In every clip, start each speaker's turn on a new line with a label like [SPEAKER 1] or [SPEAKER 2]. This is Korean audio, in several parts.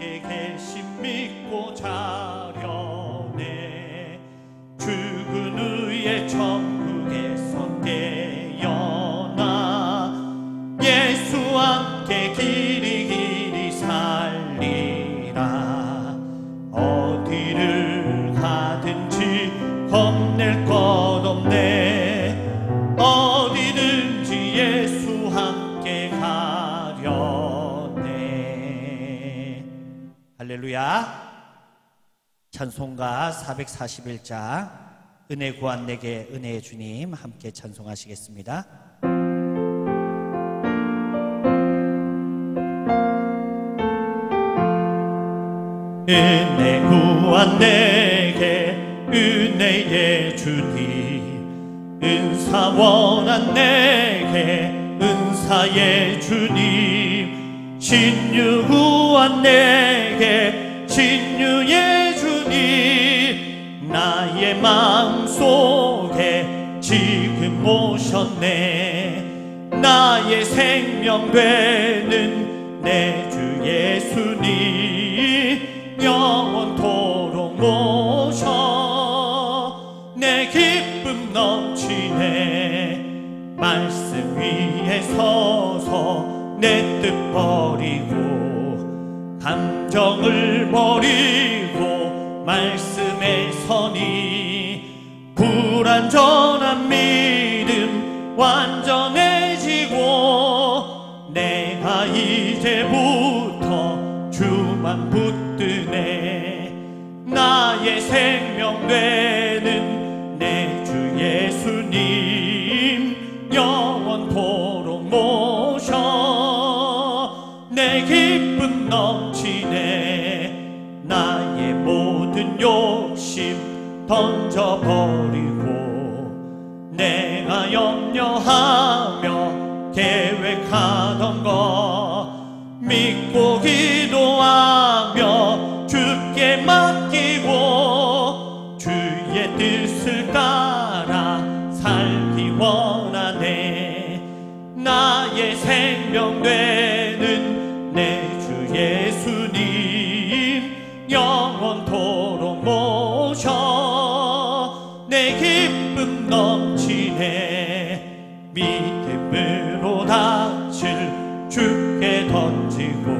[SPEAKER 1] 함께 계심 믿고 자려네. 죽은 후에 천국에서 깨어나 예수와 함께 길이 살리라. 어디를 가든지 겁낼 것 없네. 어디든지 예수 함께 가려네. 할렐루야. 찬송가 441장 은혜 구한 내게 은혜의 주님 함께 찬송하시겠습니다. 은혜 구한 내게 은혜의 주님, 은사 원한 내게 은사의 주님, 신유 구한 내게 신유의 주님, 나의 마음속에 지금 오셨네. 나의 생명 되는 내 주 예수님, 영원토록 모셔 내 기쁨 넘치네. 말씀 위에 서서 내 뜻 버리고 감정을 버리고 말씀에 서니 불완전한 믿음 완전해지고 내가 이제부터 주만 붙드네. 나의 생명 되는 내 주 예수님, 영원토록 모셔 내 기쁨 넘치네. 나의 모든 욕심 던져버리고 내가 염려하며 계획하던 것 믿고 기도하며 주께 맡기고 주의 뜻을 따라 살기 원하네. 나의 생명 되는 내 주 예수님, 영원토록 모셔 내 기쁨 넘치네. 믿음으로 닥칠 주께 던지고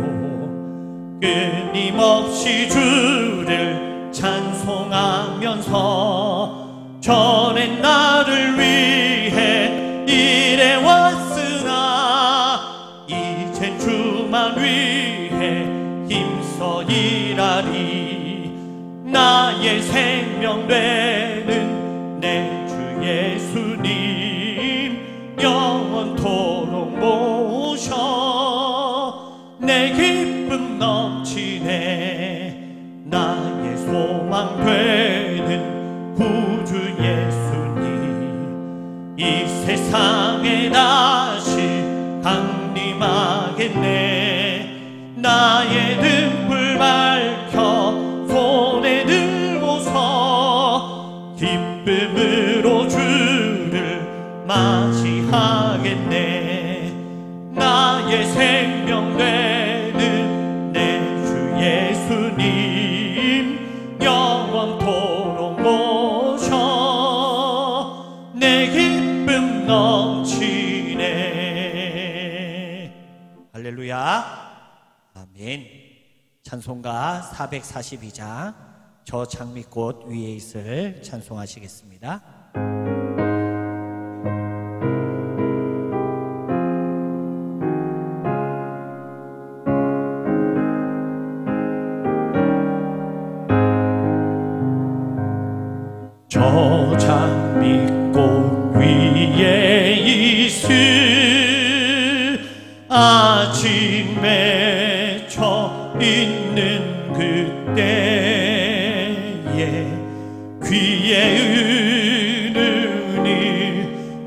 [SPEAKER 1] 끊임없이 주를 찬송하면서 전엔 나를 위해 일해왔으나 이젠 주만 위해 힘써 일하리. 나의 생명 되는 내 주 예수님, 영원토록 모셔 내 기쁨 넘치네. 나의 소망 되는 구주 예수님, 이 세상에 다시 강림하겠네. 나의 등불 밝혀 손에 들고서 기쁨으로 주를 맞이하겠네. 나의 생명 되는 내 주 예수님, 영원토록 모셔 내 기쁨 넘치네. 할렐루야. 아멘. 찬송가 442장 저 장미꽃 위에 있을 찬송하시겠습니다. 저 장미꽃 위에 있을 아침에 저 있는 그때에 귀에 은은히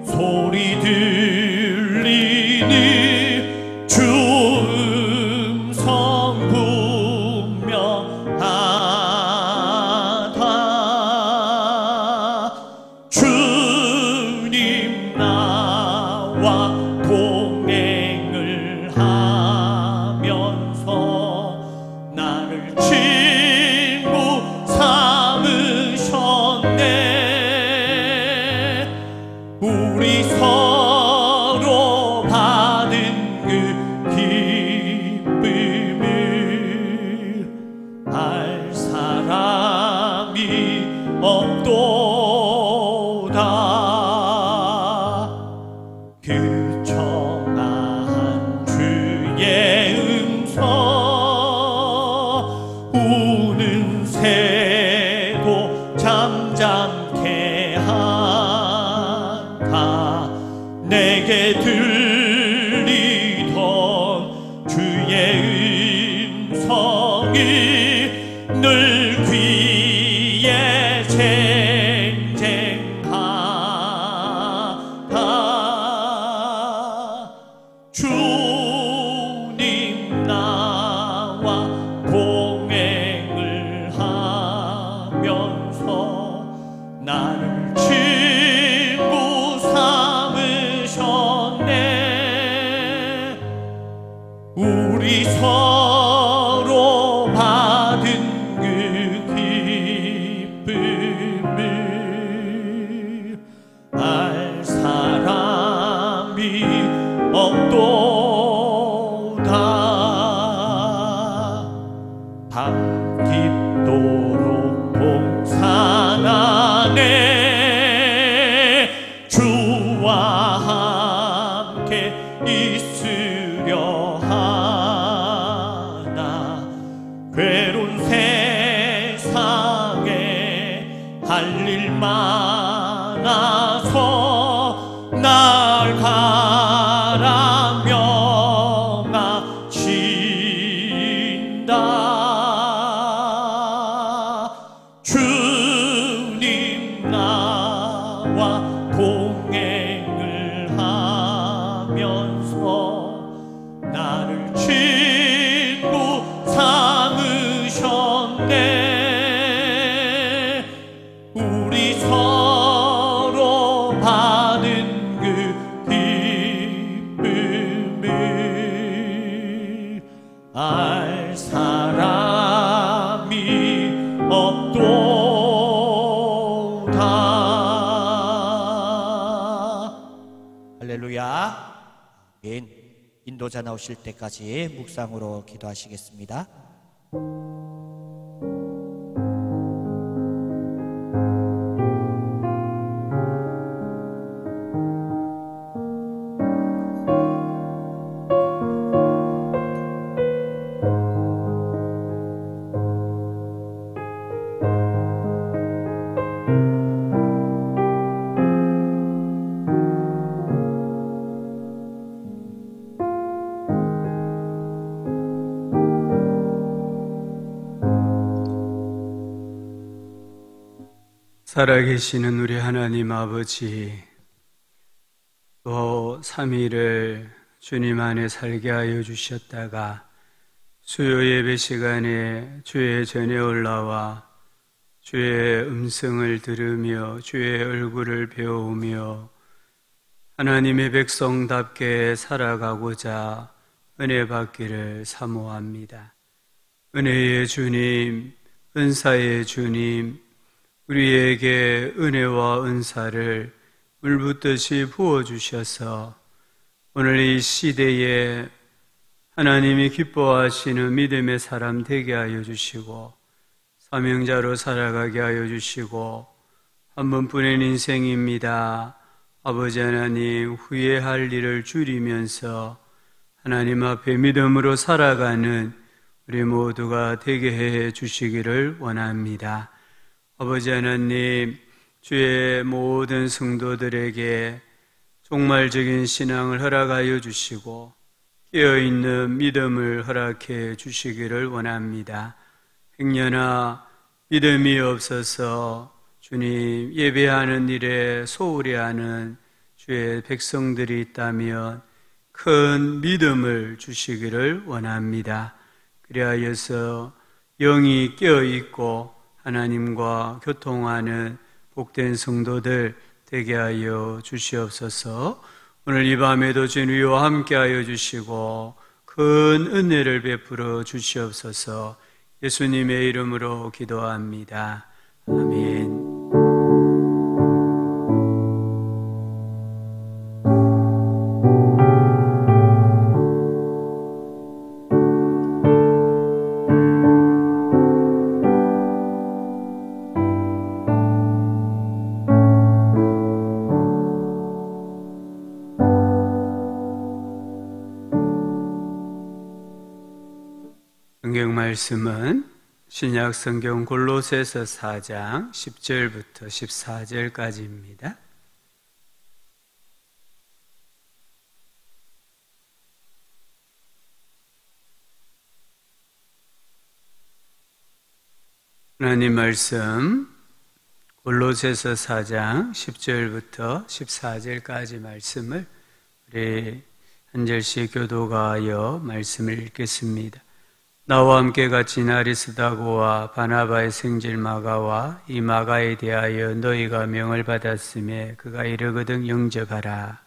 [SPEAKER 1] 소리 들리니 주 음성 분명하다. 주님 나와 동행을 하면서 친구 삼으셨네. 우리 서로 받은 그 기쁨을 알 사람이 없도다. 그 청아한 주의 음성 우는 새도 잠잠케 하다. 내게 들리던 주의 음성이 늘 귀에 쟁쟁하다. 주님 나와 동행을 하면서 나를 친구 삼으셨네. 우리 서로 받은 그 기쁨을 알 사람이 없도다. 밤 깊도록 동산 안에 주와 함께 있으려 하나. 괴로운 세상에 할 일 많아서 날 가라 명하신다. 주님 나와 동행을 하면서 나를 친구 삼으셨네. 우리 서로 받은 그 기쁨을 알 사람이 없도다. 할렐루야. 아멘. 인도자 나오실 때까지 묵상으로 기도하시겠습니다.
[SPEAKER 2] 살아계시는 우리 하나님 아버지, 또 3일을 주님 안에 살게 하여 주셨다가 수요 예배 시간에 주의 전에 올라와 주의 음성을 들으며 주의 얼굴을 배우며 하나님의 백성답게 살아가고자 은혜 받기를 사모합니다. 은혜의 주님, 은사의 주님, 우리에게 은혜와 은사를 물붓듯이 부어주셔서 오늘 이 시대에 하나님이 기뻐하시는 믿음의 사람 되게 하여 주시고 사명자로 살아가게 하여 주시고 한 번뿐인 인생입니다. 아버지 하나님, 후회할 일을 줄이면서 하나님 앞에 믿음으로 살아가는 우리 모두가 되게 해 주시기를 원합니다. 아버지 하나님, 주의 모든 성도들에게 종말적인 신앙을 허락하여 주시고 깨어있는 믿음을 허락해 주시기를 원합니다. 행여나 믿음이 없어서 주님 예배하는 일에 소홀히 하는 주의 백성들이 있다면 큰 믿음을 주시기를 원합니다. 그리하여서 영이 깨어있고 하나님과 교통하는 복된 성도들 되게 하여 주시옵소서. 오늘 이 밤에도 주님과 함께 하여 주시고 큰 은혜를 베풀어 주시옵소서. 예수님의 이름으로 기도합니다. 아멘. 성경 말씀은 신약 성경 골로새서 4장 10절부터 14절까지입니다. 하나님 말씀 골로새서 4장 10절부터 14절까지 말씀을 우리 한 절씩 교도가하여 말씀을 읽겠습니다. 나와 함께 같이 나리스다고와 바나바의 생질 마가와 이 마가에 대하여 너희가 명을 받았음에 그가 이르거든 영접하라.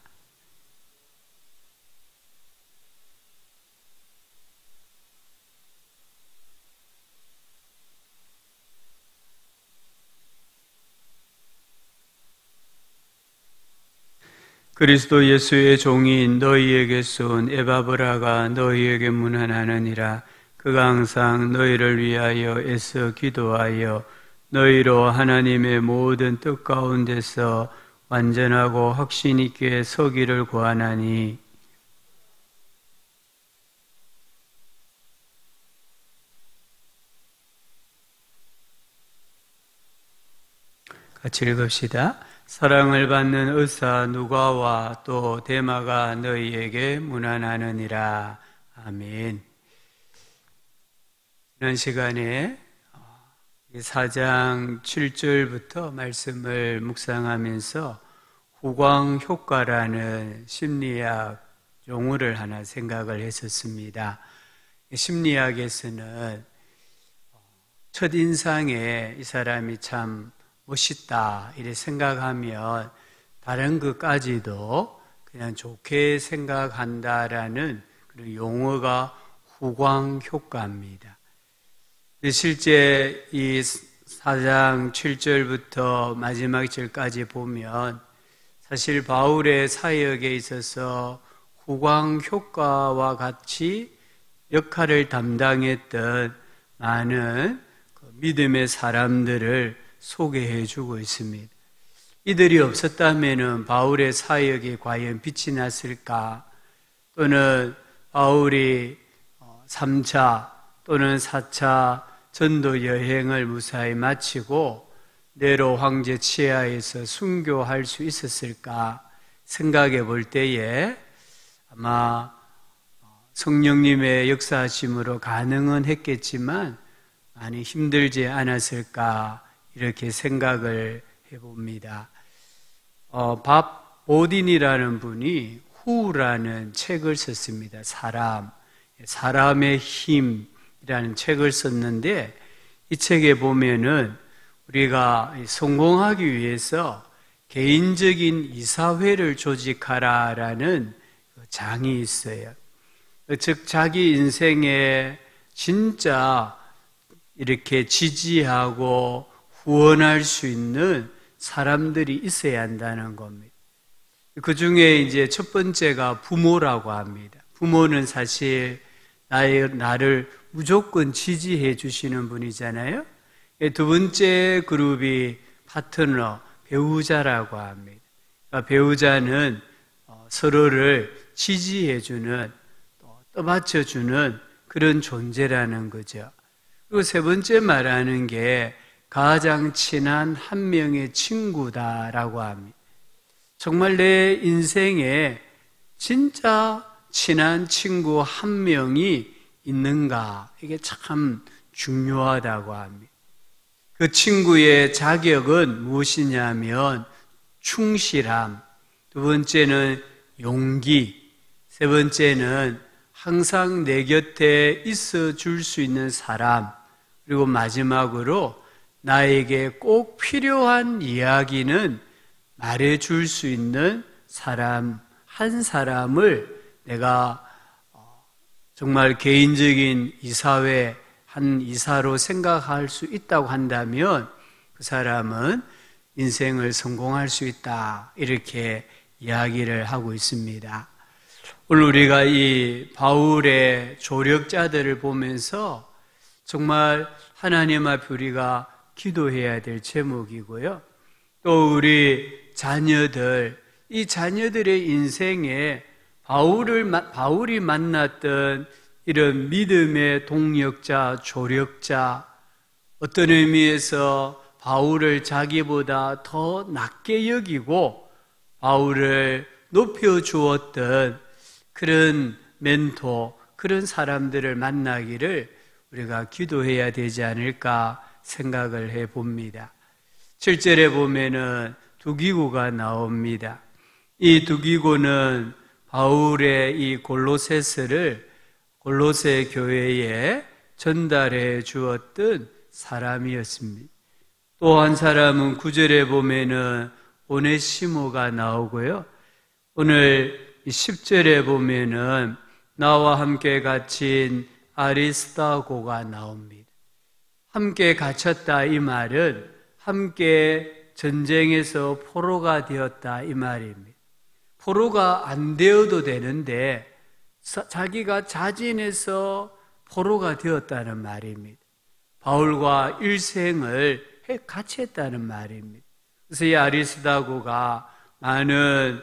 [SPEAKER 2] 그리스도 예수의 종인 너희에게서 온 에바브라가 너희에게 문안하느니라. 그가 항상 너희를 위하여 애써 기도하여 너희로 하나님의 모든 뜻 가운데서 완전하고 확신 있게 서기를 구하나니 같이 읽읍시다. 사랑을 받는 의사 누가와 또 데마가 너희에게 문안하느니라. 아멘. 지난 시간에 4장 7절부터 말씀을 묵상하면서 후광 효과라는 심리학 용어를 하나 생각을 했었습니다. 심리학에서는 첫인상에 이 사람이 참 멋있다 이렇게 생각하면 다른 것까지도 그냥 좋게 생각한다라는 그런 용어가 후광 효과입니다. 실제 이 4장 7절부터 마지막 절까지 보면 사실 바울의 사역에 있어서 후광 효과와 같이 역할을 담당했던 많은 믿음의 사람들을 소개해 주고 있습니다. 이들이 없었다면 바울의 사역이 과연 빛이 났을까? 또는 바울이 3차 또는 4차 전도 여행을 무사히 마치고 네로 황제 치하에서 순교할 수 있었을까 생각해 볼 때에 아마 성령님의 역사하심으로 가능은 했겠지만 많이 힘들지 않았을까 이렇게 생각을 해봅니다. 밥 보딘이라는 분이 후라는 책을 썼습니다. 사람의 힘이라는 책을 썼는데 이 책에 보면은 우리가 성공하기 위해서 개인적인 이사회를 조직하라라는 장이 있어요. 즉 자기 인생에 진짜 이렇게 지지하고 후원할 수 있는 사람들이 있어야 한다는 겁니다. 그 중에 이제 첫 번째가 부모라고 합니다. 부모는 사실 나를 무조건 지지해 주시는 분이잖아요. 두 번째 그룹이 파트너, 배우자라고 합니다. 그러니까 배우자는 서로를 지지해주는, 떠받쳐주는 그런 존재라는 거죠. 그리고 세 번째 말하는 게 가장 친한 한 명의 친구다라고 합니다. 정말 내 인생에 진짜 친한 친구 한 명이 있는가? 이게 참 중요하다고 합니다. 그 친구의 자격은 무엇이냐면 충실함, 두 번째는 용기, 세 번째는 항상 내 곁에 있어 줄 수 있는 사람, 그리고 마지막으로 나에게 꼭 필요한 이야기는 말해 줄 수 있는 사람, 한 사람을 내가 정말 개인적인 이사회 한 이사로 생각할 수 있다고 한다면 그 사람은 인생을 성공할 수 있다, 이렇게 이야기를 하고 있습니다. 오늘 우리가 이 바울의 조력자들을 보면서 정말 하나님 앞에 우리가 기도해야 될 제목이고요. 또 우리 자녀들, 이 자녀들의 인생에 바울이 만났던 이런 믿음의 동력자, 조력자, 어떤 의미에서 바울을 자기보다 더 낮게 여기고 바울을 높여주었던 그런 멘토, 그런 사람들을 만나기를 우리가 기도해야 되지 않을까 생각을 해봅니다. 7절에 보면은 두기고가 나옵니다. 이 두기고는 바울의 이 골로새서를 골로새 교회에 전달해 주었던 사람이었습니다. 또 한 사람은 9절에 보면은 오네시모가 나오고요. 오늘 10절에 보면은 나와 함께 갇힌 아리스다고가 나옵니다. 함께 갇혔다, 이 말은 함께 전쟁에서 포로가 되었다, 이 말입니다. 포로가 안 되어도 되는데 자기가 자진해서 포로가 되었다는 말입니다. 바울과 일생을 같이 했다는 말입니다. 그래서 이 아리스다고가 많은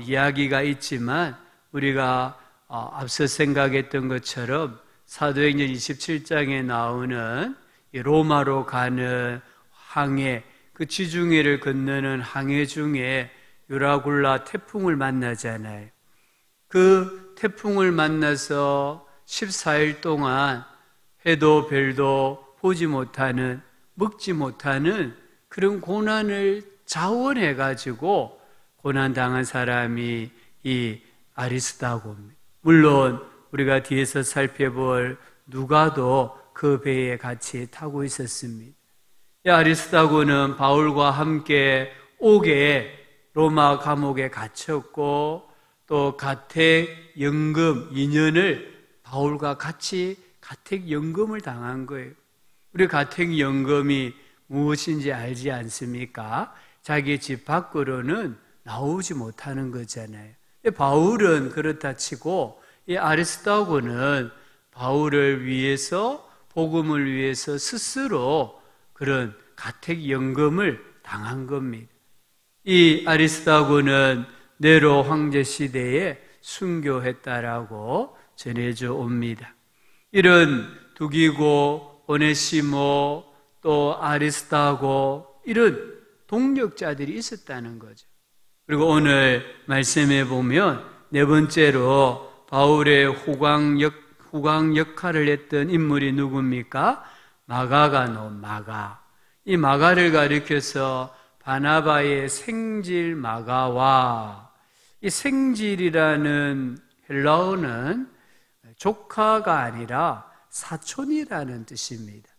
[SPEAKER 2] 이야기가 있지만 우리가 앞서 생각했던 것처럼 사도행전 27장에 나오는 로마로 가는 항해, 그 지중해를 건너는 항해 중에 유라굴라 태풍을 만나잖아요. 그 태풍을 만나서 14일 동안 해도 별도 보지 못하는, 먹지 못하는 그런 고난을 자원해가지고 고난당한 사람이 이 아리스다고입니다. 물론 우리가 뒤에서 살펴볼 누가도 그 배에 같이 타고 있었습니다. 이 아리스다고는 바울과 함께 옥에 로마 감옥에 갇혔고 또 가택연금 2년을 바울과 같이 가택연금을 당한 거예요. 우리 가택연금이 무엇인지 알지 않습니까? 자기 집 밖으로는 나오지 못하는 거잖아요. 바울은 그렇다 치고 이 아리스다고는 바울을 위해서, 복음을 위해서 스스로 그런 가택연금을 당한 겁니다. 이 아리스다고는 네로 황제 시대에 순교했다라고 전해져 옵니다. 이런 두기고, 오네시모, 또 아리스다고, 이런 동력자들이 있었다는 거죠. 그리고 오늘 말씀에 보면 네 번째로 바울의 후광 역할을 했던 인물이 누굽니까? 마가가 나온 마가. 이 마가를 가리켜서 바나바의 생질 마가와, 이 생질이라는 헬라어는 조카가 아니라 사촌이라는 뜻입니다.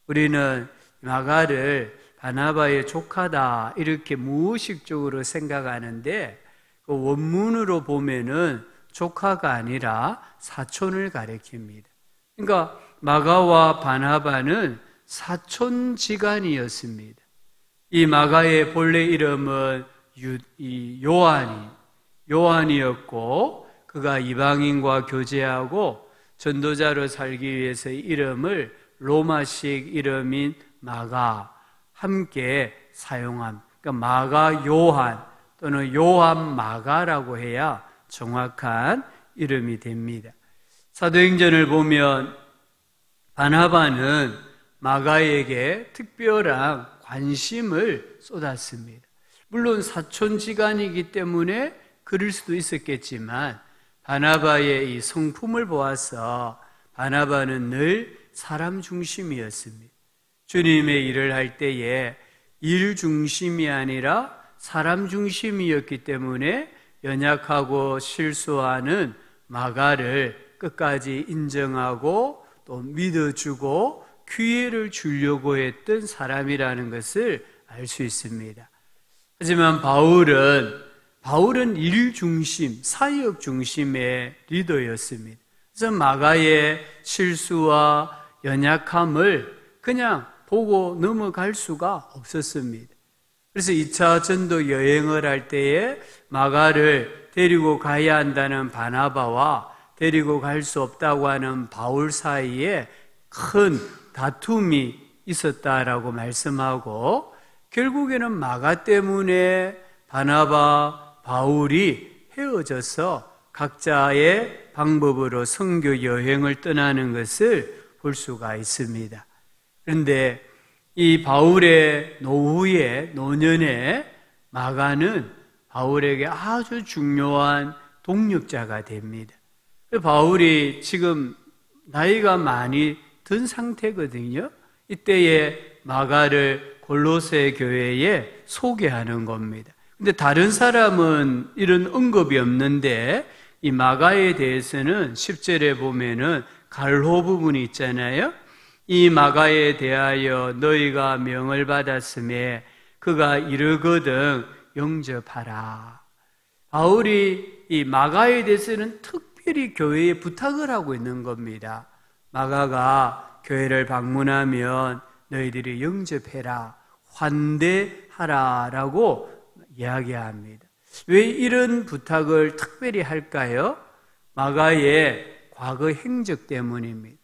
[SPEAKER 2] 우리는 마가를 바나바의 조카다 이렇게 무의식적으로 생각하는데 그 원문으로 보면은 조카가 아니라 사촌을 가리킵니다. 그러니까 마가와 바나바는 사촌지간이었습니다. 이 마가의 본래 이름은 요한이었고 그가 이방인과 교제하고 전도자로 살기 위해서 이름을 로마식 이름인 마가 함께 사용함. 그러니까 마가 요한 또는 요한 마가라고 해야 정확한 이름이 됩니다. 사도행전을 보면 바나바는 마가에게 특별한 관심을 쏟았습니다. 물론 사촌지간이기 때문에 그럴 수도 있었겠지만 바나바의 이 성품을 보아서 바나바는 늘 사람 중심이었습니다. 주님의 일을 할 때에 일 중심이 아니라 사람 중심이었기 때문에 연약하고 실수하는 마가를 끝까지 인정하고 또 믿어주고 기회를 주려고 했던 사람이라는 것을 알 수 있습니다. 하지만 바울은 일 중심, 사역 중심의 리더였습니다. 그래서 마가의 실수와 연약함을 그냥 보고 넘어갈 수가 없었습니다. 그래서 2차 전도 여행을 할 때에 마가를 데리고 가야 한다는 바나바와 데리고 갈 수 없다고 하는 바울 사이에 큰 다툼이 있었다라고 말씀하고, 결국에는 마가 때문에 바나바, 바울이 헤어져서 각자의 방법으로 선교 여행을 떠나는 것을 볼 수가 있습니다. 그런데 이 바울의 노년에 마가는 바울에게 아주 중요한 동력자가 됩니다. 바울이 지금 나이가 많이 든 상태거든요. 이때에 마가를 골로새 교회에 소개하는 겁니다. 근데 다른 사람은 이런 언급이 없는데 이 마가에 대해서는 10절에 보면은 갈호 부분이 있잖아요. 이 마가에 대하여 너희가 명을 받았음에 그가 이르거든 영접하라. 바울이 이 마가에 대해서는 특별히 교회에 부탁을 하고 있는 겁니다. 마가가 교회를 방문하면 너희들이 영접해라, 환대하라 라고 이야기합니다. 왜 이런 부탁을 특별히 할까요? 마가의 과거 행적 때문입니다.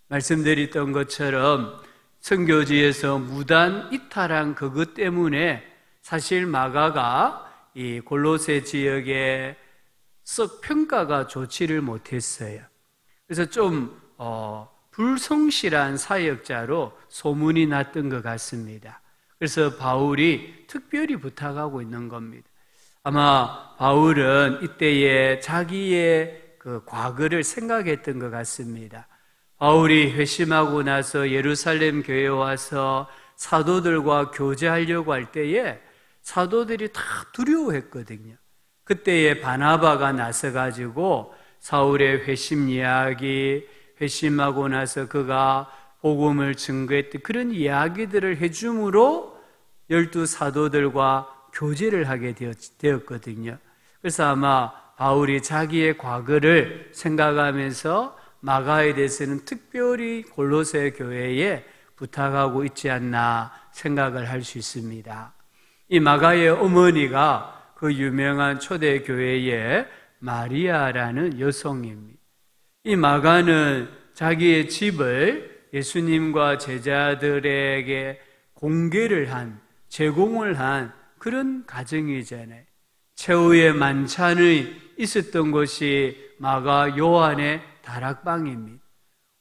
[SPEAKER 2] 말씀드렸던 것처럼 선교지에서 무단 이탈한 그것 때문에 사실 마가가 이 골로새 지역에 썩 평가가 좋지를 못했어요. 그래서 좀 불성실한 사역자로 소문이 났던 것 같습니다. 그래서 바울이 특별히 부탁하고 있는 겁니다. 아마 바울은 이때에 자기의 그 과거를 생각했던 것 같습니다. 바울이 회심하고 나서 예루살렘 교회에 와서 사도들과 교제하려고 할 때에 사도들이 다 두려워했거든요. 그때에 바나바가 나서가지고 사울의 회심 이야기, 회심하고 나서 그가 복음을 증거했던 그런 이야기들을 해줌으로 12 사도들과 교제를 하게 되었거든요. 그래서 아마 바울이 자기의 과거를 생각하면서 마가에 대해서는 특별히 골로새 교회에 부탁하고 있지 않나 생각을 할 수 있습니다. 이 마가의 어머니가 그 유명한 초대교회의 마리아라는 여성입니다. 이 마가는 자기의 집을 예수님과 제자들에게 제공을 한 그런 가정이잖아요. 최후의 만찬이 있었던 곳이 마가 요한의 다락방입니다.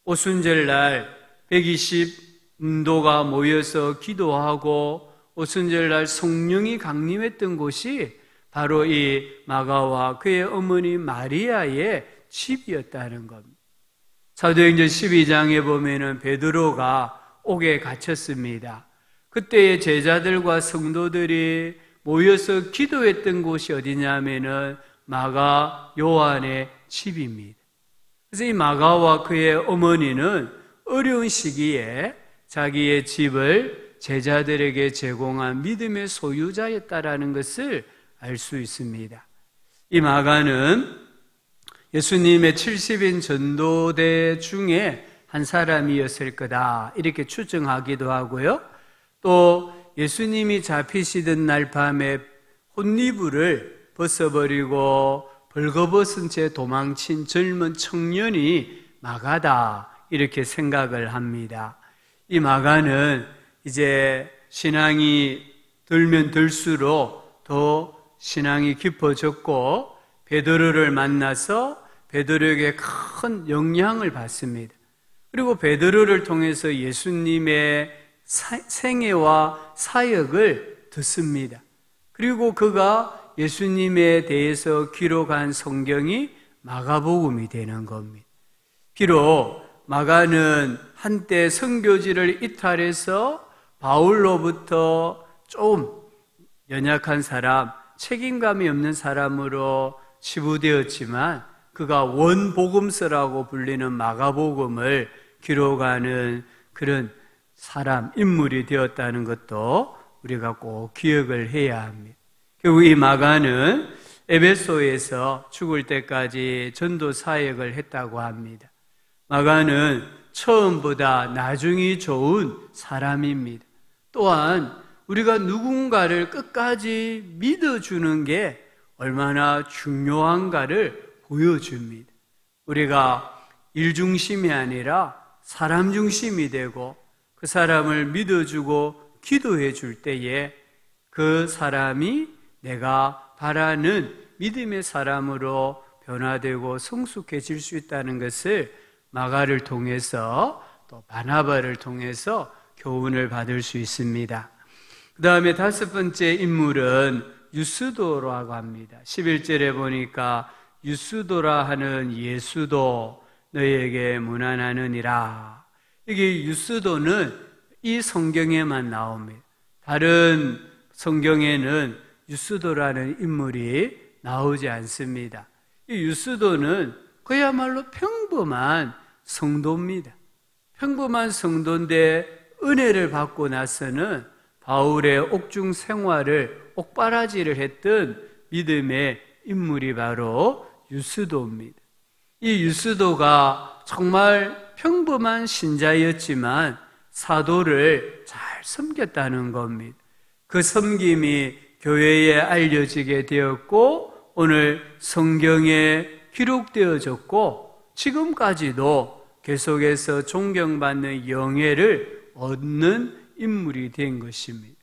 [SPEAKER 2] 오순절날 120인도가 모여서 기도하고 오순절날 성령이 강림했던 곳이 바로 이 마가와 그의 어머니 마리아의 집이었다는 겁니다. 사도행전 12장에 보면은 베드로가 옥에 갇혔습니다. 그때의 제자들과 성도들이 모여서 기도했던 곳이 어디냐면은 마가 요한의 집입니다. 그래서 이 마가와 그의 어머니는 어려운 시기에 자기의 집을 제자들에게 제공한 믿음의 소유자였다라는 것을 알 수 있습니다. 이 마가는 예수님의 70인 전도대 중에 한 사람이었을 거다 이렇게 추정하기도 하고요. 또 예수님이 잡히시던 날 밤에 혼이불을 벗어버리고 벌거벗은 채 도망친 젊은 청년이 마가다 이렇게 생각을 합니다. 이 마가는 이제 신앙이 들면 들수록 더 신앙이 깊어졌고 베드로를 만나서 베드로에게 큰 영향을 받습니다. 그리고 베드로를 통해서 예수님의 생애와 사역을 듣습니다. 그리고 그가 예수님에 대해서 기록한 성경이 마가복음이 되는 겁니다. 비록 마가는 한때 선교지를 이탈해서 바울로부터 좀 연약한 사람, 책임감이 없는 사람으로 치부되었지만 그가 원복음서라고 불리는 마가복음을 기록하는 그런 사람, 인물이 되었다는 것도 우리가 꼭 기억을 해야 합니다. 결국 이 마가는 에베소에서 죽을 때까지 전도 사역을 했다고 합니다. 마가는 처음보다 나중이 좋은 사람입니다. 또한 우리가 누군가를 끝까지 믿어주는 게 얼마나 중요한가를 보여줍니다. 우리가 일 중심이 아니라 사람 중심이 되고 그 사람을 믿어주고 기도해 줄 때에 그 사람이 내가 바라는 믿음의 사람으로 변화되고 성숙해질 수 있다는 것을 마가를 통해서 또 바나바를 통해서 교훈을 받을 수 있습니다. 그 다음에 다섯 번째 인물은 유스도라고 합니다. 11절에 보니까 유스도라 하는 예수도 너희에게 문안하느니라. 이게 유스도는 이 성경에만 나옵니다. 다른 성경에는 유스도라는 인물이 나오지 않습니다. 이 유스도는 그야말로 평범한 성도입니다. 평범한 성도인데 은혜를 받고 나서는 바울의 옥중 생활을 옥바라지를 했던 믿음의 인물이 바로 유스도입니다. 이 유스도가 정말 평범한 신자였지만 사도를 잘 섬겼다는 겁니다. 그 섬김이 교회에 알려지게 되었고 오늘 성경에 기록되어졌고 지금까지도 계속해서 존경받는 영예를 얻는 인물이 된 것입니다.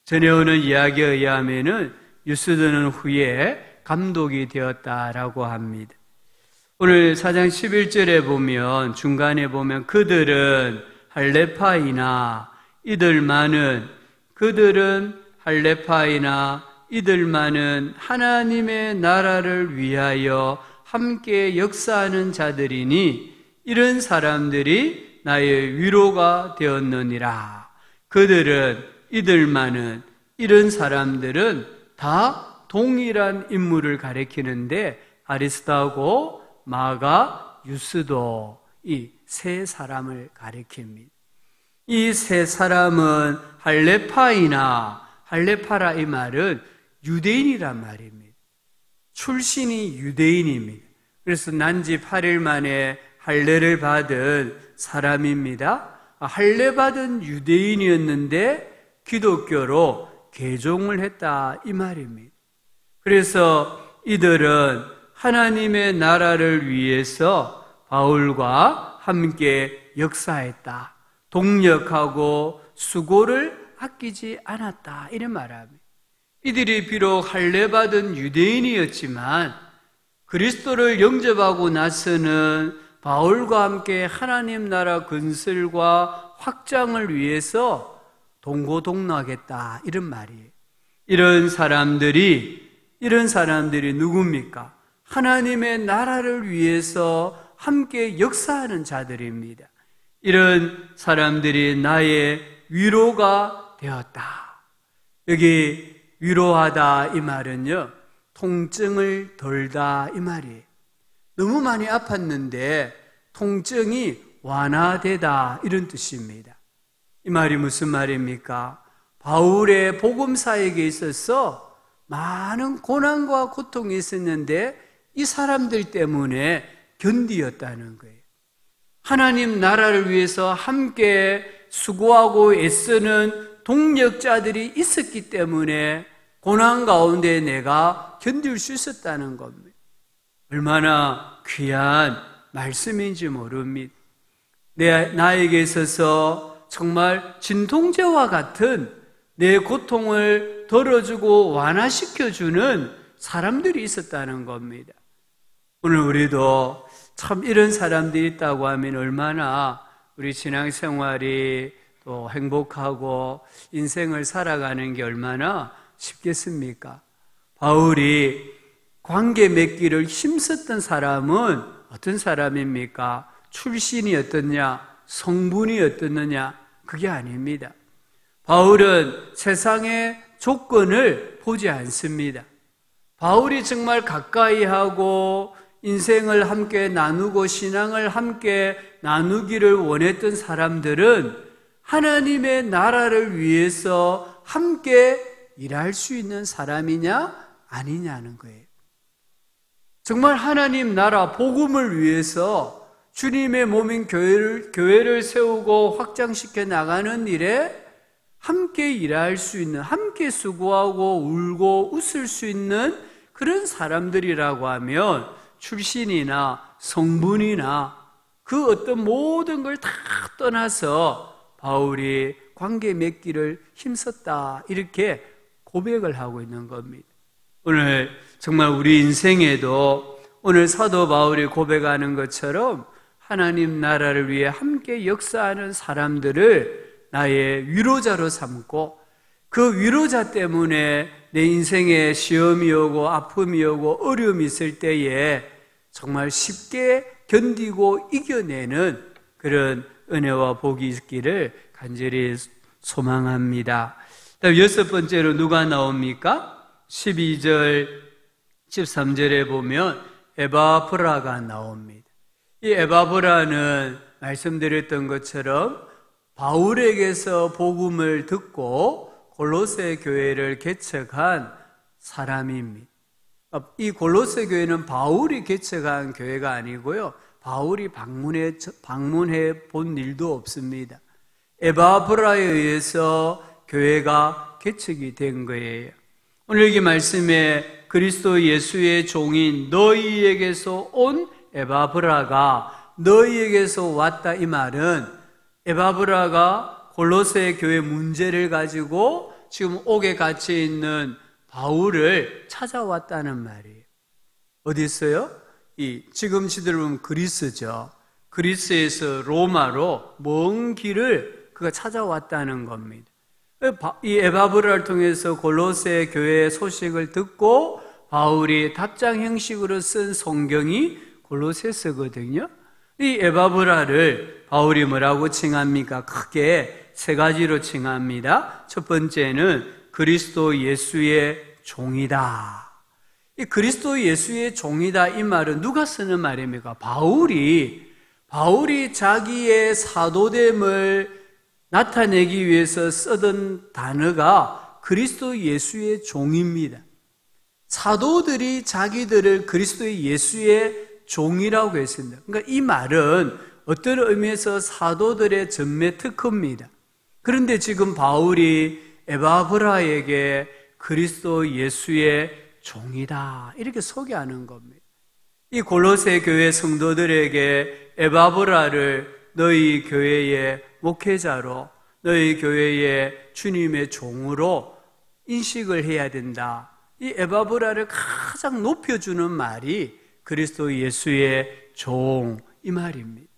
[SPEAKER 2] 전해오는 이야기에 의하면 유스도는 후에 감독이 되었다라고 합니다. 오늘 4장 11절에 보면 중간에 보면 그들은 할레파이나 이들만은 하나님의 나라를 위하여 함께 역사하는 자들이니 이런 사람들이 나의 위로가 되었느니라. 이런 사람들은 다 동일한 인물을 가리키는데 아리스타고 마가, 유스도 이 세 사람을 가리킵니다. 이 세 사람은 할레파라 이 말은 유대인이란 말입니다. 출신이 유대인입니다. 그래서 난지 8일 만에 할례를 받은 사람입니다. 할례 받은 유대인이었는데 기독교로 개종을 했다 이 말입니다. 그래서 이들은 하나님의 나라를 위해서 바울과 함께 역사했다. 동력하고 수고를 아끼지 않았다 이런 말합니다. 이들이 비록 할례받은 유대인이었지만 그리스도를 영접하고 나서는 바울과 함께 하나님 나라 건설과 확장을 위해서 동고동락했다 이런 말이에요. 이런 사람들이 누굽니까? 하나님의 나라를 위해서 함께 역사하는 자들입니다. 이런 사람들이 나의 위로가 되었다. 여기 위로하다 이 말은요, 통증을 덜다 이 말이에요. 너무 많이 아팠는데 통증이 완화되다 이런 뜻입니다. 이 말이 무슨 말입니까? 바울의 복음사역에 있어서 많은 고난과 고통이 있었는데 이 사람들 때문에 견디었다는 거예요. 하나님 나라를 위해서 함께 수고하고 애쓰는 동력자들이 있었기 때문에 고난 가운데 내가 견딜 수 있었다는 겁니다. 얼마나 귀한 말씀인지 모릅니다. 나에게 있어서 정말 진통제와 같은 내 고통을 덜어주고 완화시켜주는 사람들이 있었다는 겁니다. 오늘 우리도 참 이런 사람들이 있다고 하면 얼마나 우리 신앙생활이 또 행복하고 인생을 살아가는 게 얼마나 쉽겠습니까? 바울이 관계 맺기를 힘썼던 사람은 어떤 사람입니까? 출신이 어떻냐? 성분이 어떻느냐? 그게 아닙니다. 바울은 세상의 조건을 보지 않습니다. 바울이 정말 가까이 하고 인생을 함께 나누고 신앙을 함께 나누기를 원했던 사람들은 하나님의 나라를 위해서 함께 일할 수 있는 사람이냐 아니냐는 거예요. 정말 하나님 나라 복음을 위해서 주님의 몸인 교회를 세우고 확장시켜 나가는 일에 함께 일할 수 있는, 함께 수고하고 울고 웃을 수 있는 그런 사람들이라고 하면 출신이나 성분이나 그 어떤 모든 걸 다 떠나서 바울이 관계 맺기를 힘썼다, 이렇게 고백을 하고 있는 겁니다. 오늘 정말 우리 인생에도 오늘 사도 바울이 고백하는 것처럼 하나님 나라를 위해 함께 역사하는 사람들을 나의 위로자로 삼고, 그 위로자 때문에 내 인생에 시험이 오고 아픔이 오고 어려움이 있을 때에 정말 쉽게 견디고 이겨내는 그런 은혜와 복이 있기를 간절히 소망합니다. 다음 여섯 번째로 누가 나옵니까? 12절 13절에 보면 에바브라가 나옵니다. 이 에바브라는 말씀드렸던 것처럼 바울에게서 복음을 듣고 골로새 교회를 개척한 사람입니다. 이 골로새 교회는 바울이 개척한 교회가 아니고요, 바울이 방문해 본 일도 없습니다. 에바브라에 의해서 교회가 개척이 된 거예요. 오늘 이 말씀에 그리스도 예수의 종인 너희에게서 온 에바브라가 너희에게서 왔다, 이 말은 에바브라가 골로새 교회 문제를 가지고 지금 옥에 갇혀 있는 바울을 찾아왔다는 말이에요. 어디 있어요? 지금 시대로 보면 그리스죠. 그리스에서 로마로 먼 길을 그가 찾아왔다는 겁니다. 이 에바브라를 통해서 골로새 교회의 소식을 듣고 바울이 답장 형식으로 쓴 성경이 골로새서거든요. 이 에바브라를 바울이 뭐라고 칭합니까? 크게 세 가지로 칭합니다. 첫 번째는 그리스도 예수의 종이다. 이 그리스도 예수의 종이다, 이 말은 누가 쓰는 말입니까? 바울이 자기의 사도됨을 나타내기 위해서 쓰던 단어가 그리스도 예수의 종입니다. 사도들이 자기들을 그리스도 예수의 종이라고 했습니다. 그러니까 이 말은 어떤 의미에서 사도들의 전매 특허입니다. 그런데 지금 바울이 에바브라에게 그리스도 예수의 종이다, 이렇게 소개하는 겁니다. 이 골로새 교회 성도들에게 에바브라를 너희 교회의 목회자로, 너희 교회의 주님의 종으로 인식을 해야 된다. 이 에바브라를 가장 높여주는 말이 그리스도 예수의 종, 이 말입니다.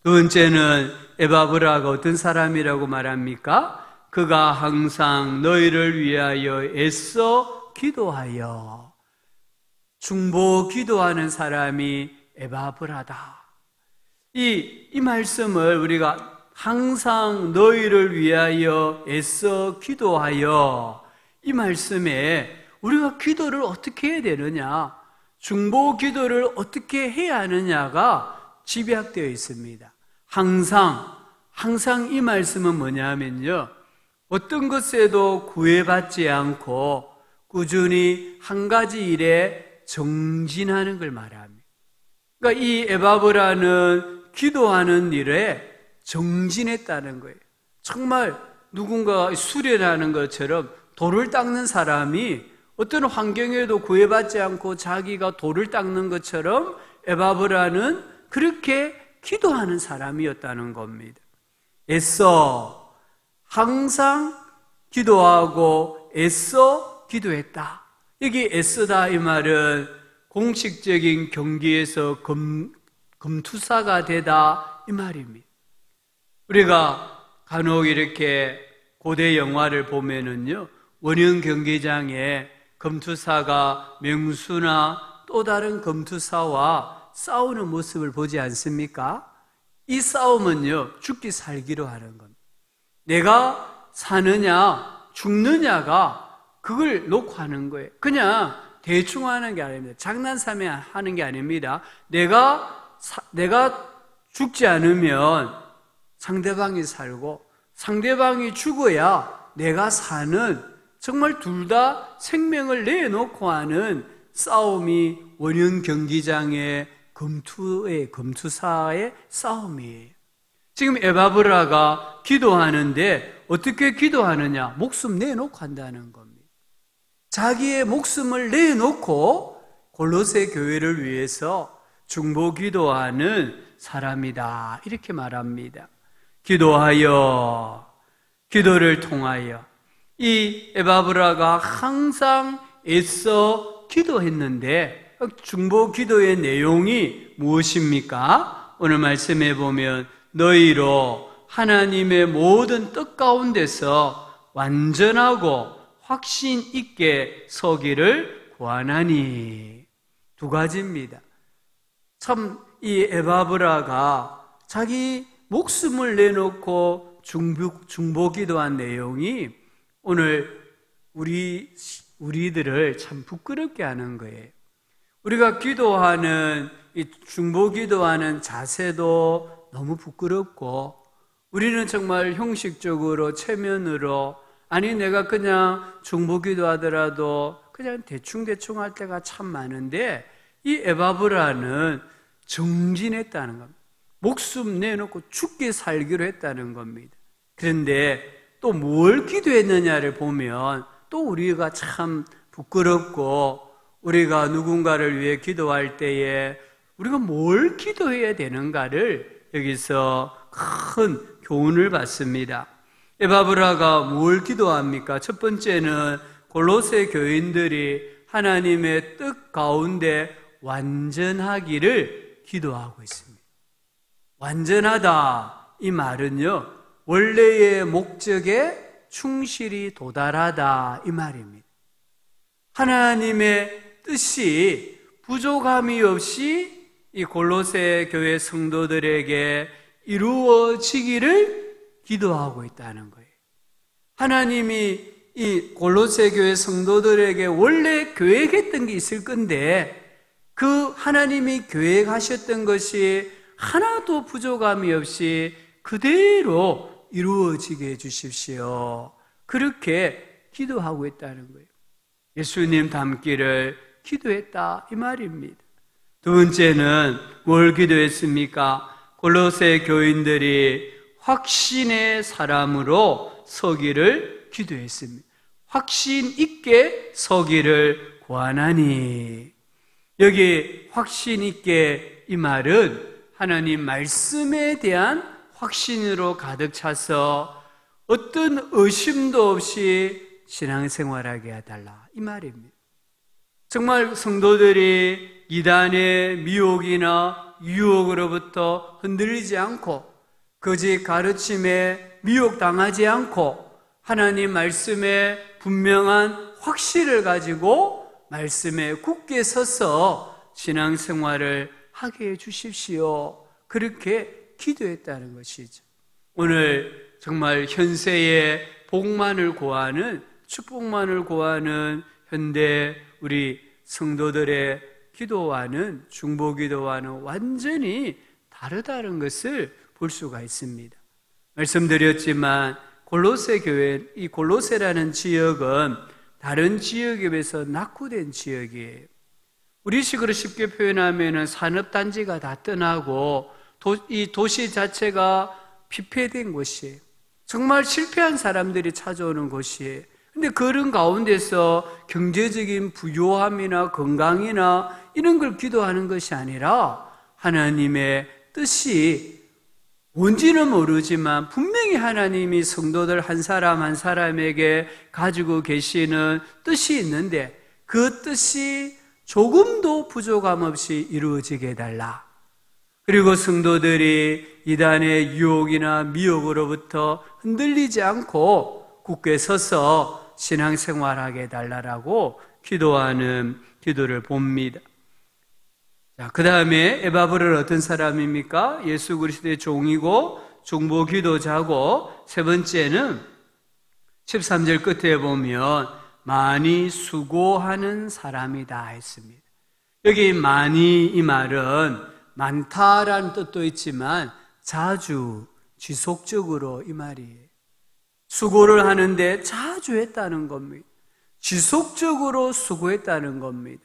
[SPEAKER 2] 두 번째는 에바브라가 어떤 사람이라고 말합니까? 그가 항상 너희를 위하여 애써 기도하여, 중보 기도하는 사람이 에바브라다. 이 말씀을 우리가 항상 너희를 위하여 애써 기도하여, 이 말씀에 우리가 기도를 어떻게 해야 되느냐, 중보 기도를 어떻게 해야 하느냐가 집약되어 있습니다. 항상 이 말씀은 뭐냐면요, 어떤 것에도 구애받지 않고 꾸준히 한 가지 일에 정진하는 걸 말합니다. 그러니까 이 에바브라는 기도하는 일에 정진했다는 거예요. 정말 누군가 수련하는 것처럼 돌을 닦는 사람이 어떤 환경에도 구애받지 않고 자기가 돌을 닦는 것처럼 에바브라는 그렇게 기도하는 사람이었다는 겁니다. 애써, 항상 기도하고 애써 기도했다. 여기 애쓰다, 이 말은 공식적인 경기에서 검투사가 되다, 이 말입니다. 우리가 간혹 이렇게 고대 영화를 보면은요, 원형 경기장에 검투사가 명수나 또 다른 검투사와 싸우는 모습을 보지 않습니까? 이 싸움은요, 죽기 살기로 하는 겁니다. 내가 사느냐 죽느냐가 그걸 놓고 하는 거예요. 그냥 대충 하는 게 아닙니다. 장난삼에 하는 게 아닙니다. 내가 죽지 않으면 상대방이 살고, 상대방이 죽어야 내가 사는, 정말 둘 다 생명을 내놓고 하는 싸움이 원형 경기장의 검투사의 싸움이에요. 지금 에바브라가 기도하는데 어떻게 기도하느냐? 목숨 내놓고 한다는 겁니다. 자기의 목숨을 내놓고 골로새 교회를 위해서 중보 기도하는 사람이다, 이렇게 말합니다. 기도를 통하여 이 에바브라가 항상 애써 기도했는데 중보 기도의 내용이 무엇입니까? 오늘 말씀해 보면 너희로 하나님의 모든 뜻 가운데서 완전하고 확신 있게 서기를 구하나니. 두 가지입니다. 참 이 에바브라가 자기 목숨을 내놓고 중보 기도한 내용이 오늘 우리들을 참 부끄럽게 하는 거예요. 우리가 기도하는 이 중보 기도하는 자세도 너무 부끄럽고, 우리는 정말 형식적으로 체면으로, 아니 내가 그냥 중보 기도하더라도 그냥 대충 할 때가 참 많은데, 이 에바브라는 정진했다는 겁니다. 목숨 내놓고 죽게 살기로 했다는 겁니다. 그런데 또 뭘 기도했느냐를 보면 또 우리가 참 부끄럽고, 우리가 누군가를 위해 기도할 때에 우리가 뭘 기도해야 되는가를 여기서 큰 교훈을 받습니다. 에바브라가 뭘 기도합니까? 첫 번째는 골로새 교인들이 하나님의 뜻 가운데 완전하기를 기도하고 있습니다. 완전하다, 이 말은요, 원래의 목적에 충실히 도달하다, 이 말입니다. 하나님의 뜻이 부족함이 없이 이 골로새 교회 성도들에게 이루어지기를 기도하고 있다는 거예요. 하나님이 이 골로새 교회 성도들에게 원래 계획했던 게 있을 건데, 그 하나님이 계획하셨던 것이 하나도 부족함이 없이 그대로 이루어지게 해주십시오. 그렇게 기도하고 있다는 거예요. 예수님 닮기를 기도했다, 이 말입니다. 두 번째는 뭘 기도했습니까? 골로새 교인들이 확신의 사람으로 서기를 기도했습니다. 확신 있게 서기를 구하나니. 여기 확신 있게, 이 말은 하나님 말씀에 대한 확신으로 가득 차서 어떤 의심도 없이 신앙생활하게 해달라, 이 말입니다. 정말 성도들이 이단의 미혹이나 유혹으로부터 흔들리지 않고, 거짓 가르침에 미혹당하지 않고, 하나님 말씀에 분명한 확신을 가지고 말씀에 굳게 서서 신앙생활을 하게 해주십시오. 그렇게 기도했다는 것이죠. 오늘 정말 현세의 복만을 구하는, 축복만을 구하는 현대 우리 성도들의 기도와는, 중보 기도와는 완전히 다르다는 것을 볼 수가 있습니다. 말씀드렸지만 골로새 교회, 이 골로새라는 지역은 다른 지역에 비해서 낙후된 지역이에요. 우리식으로 쉽게 표현하면 산업단지가 다 떠나고 이 도시 자체가 피폐된 곳이에요. 정말 실패한 사람들이 찾아오는 곳이에요. 근데 그런 가운데서 경제적인 부요함이나 건강이나 이런 걸 기도하는 것이 아니라 하나님의 뜻이 뭔지는 모르지만 분명히 하나님이 성도들 한 사람 한 사람에게 가지고 계시는 뜻이 있는데, 그 뜻이 조금도 부족함 없이 이루어지게 해달라. 그리고 성도들이 이단의 유혹이나 미혹으로부터 흔들리지 않고 굳게 서서 신앙생활하게 해달라고 기도하는 기도를 봅니다. 자, 그 다음에 에바브라는 어떤 사람입니까? 예수 그리스도의 종이고 중보 기도자고, 세 번째는 13절 끝에 보면 많이 수고하는 사람이다 했습니다. 여기 많이, 이 말은 많다라는 뜻도 있지만 자주, 지속적으로, 이 말이에요. 수고를 하는데 자주 했다는 겁니다. 지속적으로 수고했다는 겁니다.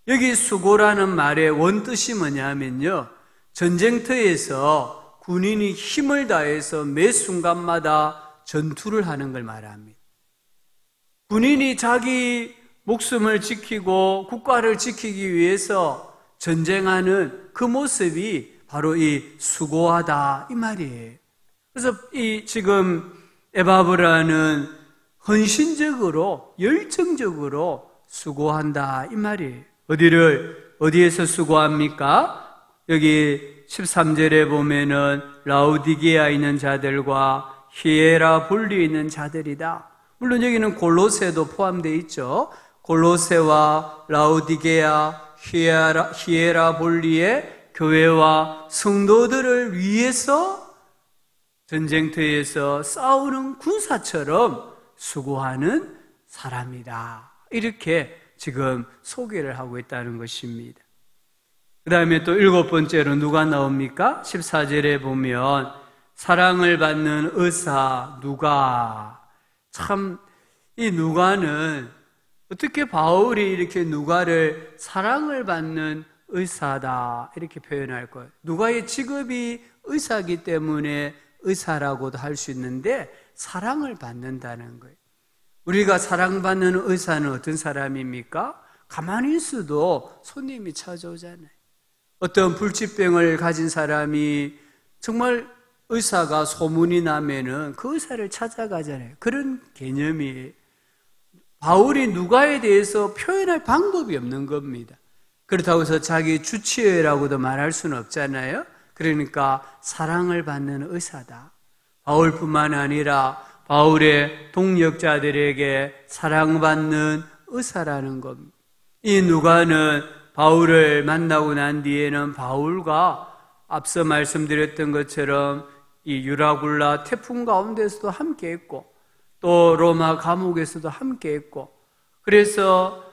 [SPEAKER 2] 여기 수고라는 말의 원뜻이 뭐냐면요, 전쟁터에서 군인이 힘을 다해서 매 순간마다 전투를 하는 걸 말합니다. 군인이 자기 목숨을 지키고 국가를 지키기 위해서 전쟁하는 그 모습이 바로 이 수고하다 이 말이에요. 그래서 이 지금 에바브라는 헌신적으로 열정적으로 수고한다 이 말이에요. 어디에서 수고합니까? 여기 13절에 보면은 라우디게아에 있는 자들과 히에라볼리에 있는 자들이다. 물론 여기는 골로새도 포함되어 있죠. 골로새와 라우디게아, 히에라볼리의 교회와 성도들을 위해서 전쟁터에서 싸우는 군사처럼 수고하는 사람이다. 이렇게 지금 소개를 하고 있다는 것입니다. 그 다음에 또 7번째로 누가 나옵니까? 14절에 보면 사랑을 받는 의사 누가. 참 이 누가는 어떻게 바울이 이렇게 누가를 사랑을 받는 의사다 이렇게 표현할 거예요. 누가의 직업이 의사이기 때문에 의사라고도 할 수 있는데 사랑을 받는다는 거예요. 우리가 사랑받는 의사는 어떤 사람입니까? 가만히 있어도 손님이 찾아오잖아요. 어떤 불치병을 가진 사람이 정말 의사가 소문이 나면은 그 의사를 찾아가잖아요. 그런 개념이에요. 바울이 누가에 대해서 표현할 방법이 없는 겁니다. 그렇다고 해서 자기 주치의라고도 말할 수는 없잖아요. 그러니까 사랑을 받는 의사다. 바울뿐만 아니라 바울의 동역자들에게 사랑받는 의사라는 겁니다. 이 누가는 바울을 만나고 난 뒤에는 바울과 앞서 말씀드렸던 것처럼 이 유라굴라 태풍 가운데서도 함께 했고 또 로마 감옥에서도 함께 했고, 그래서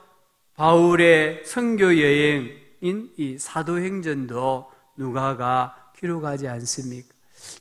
[SPEAKER 2] 바울의 선교 여행인 이 사도행전도 누가가 기록하지 않습니까?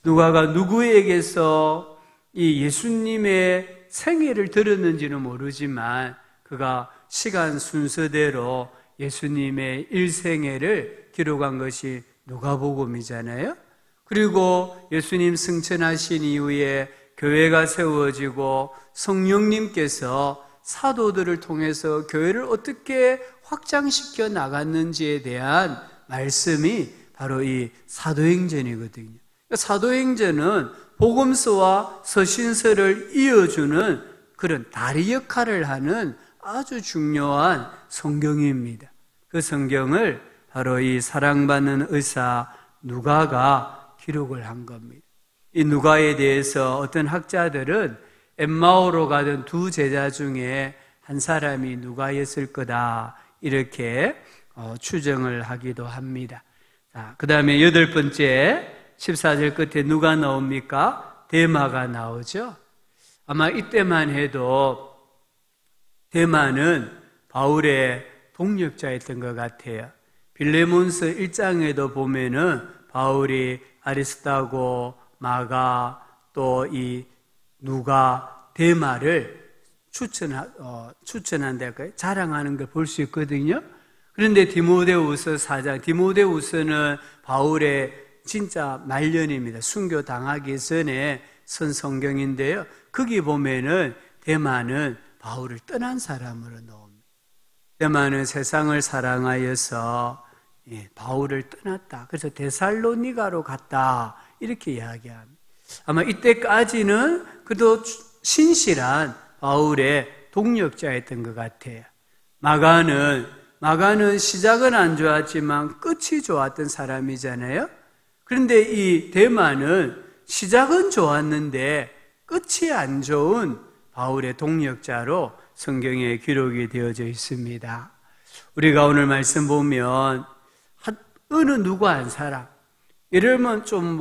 [SPEAKER 2] 누가가 누구에게서 이 예수님의 생애를 들었는지는 모르지만 그가 시간 순서대로 예수님의 일생애를 기록한 것이 누가복음이잖아요. 그리고 예수님 승천하신 이후에 교회가 세워지고 성령님께서 사도들을 통해서 교회를 어떻게 확장시켜 나갔는지에 대한 말씀이 바로 이 사도행전이거든요. 사도행전은 복음서와 서신서를 이어주는 그런 다리 역할을 하는 아주 중요한 성경입니다. 그 성경을 바로 이 사랑받는 의사 누가가 기록을 한 겁니다. 이 누가에 대해서 어떤 학자들은 엠마오로 가던 두 제자 중에 한 사람이 누가였을 거다 이렇게 추정을 하기도 합니다. 자, 그 다음에 8번째 14절 끝에 누가 나옵니까? 데마가 나오죠. 아마 이때만 해도 데마는 바울의 동역자였던 것 같아요. 빌레몬서 1장에도 보면은 바울이 아리스타고 마가 또 이 누가 데마를 추천한달까요? 자랑하는 걸 볼 수 있거든요. 그런데 디모데후서 4장, 디모데후서는 바울의 진짜 말년입니다. 순교 당하기 전에 쓴 성경인데요. 거기 보면은 데마는 바울을 떠난 사람으로 나옵니다. 데마는 세상을 사랑하여서 바울을 떠났다. 그래서 데살로니가로 갔다. 이렇게 이야기합니다. 아마 이때까지는 그도 신실한 바울의 동역자였던 것 같아요. 마가는 시작은 안 좋았지만 끝이 좋았던 사람이잖아요. 그런데 이 데마는 시작은 좋았는데 끝이 안 좋은 바울의 동역자로 성경에 기록이 되어져 있습니다. 우리가 오늘 말씀 보면 어느 누구 한 사람, 이러면 좀